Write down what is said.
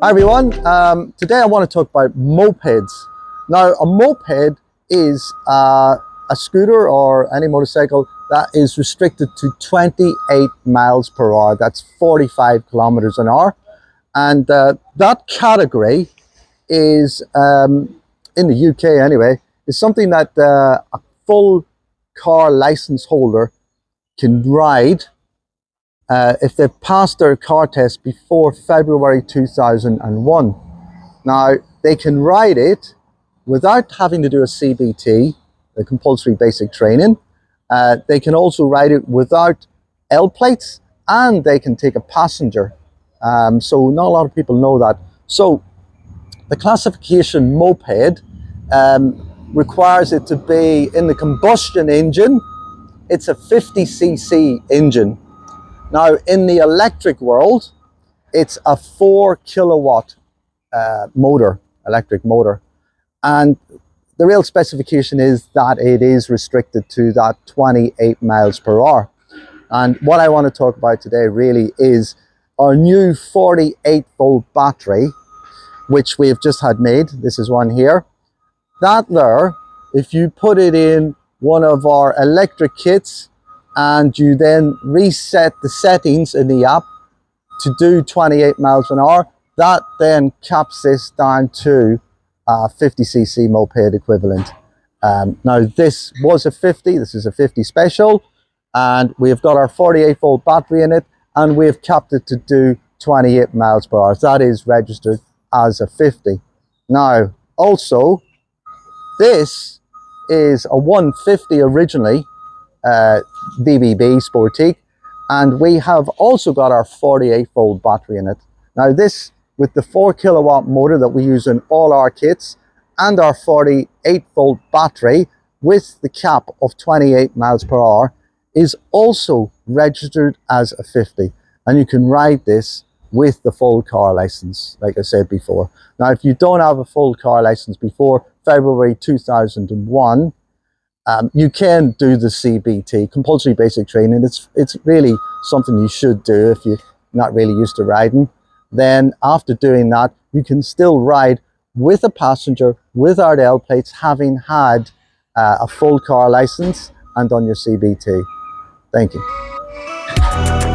Hi everyone, today I want to talk about mopeds. Now a moped is a scooter or any motorcycle that is restricted to 28 miles per hour. That's 45 kilometers an hour. And that category is, in the UK anyway, is something that a full car license holder can ride if they've passed their car test before February 2001. Now, they can ride it without having to do a CBT, the compulsory basic training. They can also ride it without L plates, and they can take a passenger. So not a lot of people know that. So the classification moped requires it to be in the combustion engine. It's a 50cc engine. Now, in the electric world, it's a 4 kilowatt electric motor. And the real specification is that it is restricted to that 28 miles per hour. And what I want to talk about today really is our new 48 volt battery, which we've just had made. This is one here. That there, if you put it in one of our electric kits, and you then reset the settings in the app to do 28 miles an hour, that then caps this down to a 50cc moped equivalent. Now this was a 50, this is a 50 special, and we've got our 48 volt battery in it, and we've capped it to do 28 miles per hour. That is registered as a 50. Now also, this is a 150 originally, BBB Sportique, and we have also got our 48 volt battery in it. Now this, with the 4 kilowatt motor that we use in all our kits, and our 48 volt battery with the cap of 28 miles per hour, is also registered as a 50, and you can ride this with the full car license, like I said before. Now if you don't have a full car license before February 2001, you can do the CBT, compulsory basic training. It's really something you should do if you're not really used to riding. Then after doing that, you can still ride with a passenger without L plates, having had a full car license and done your CBT. Thank you.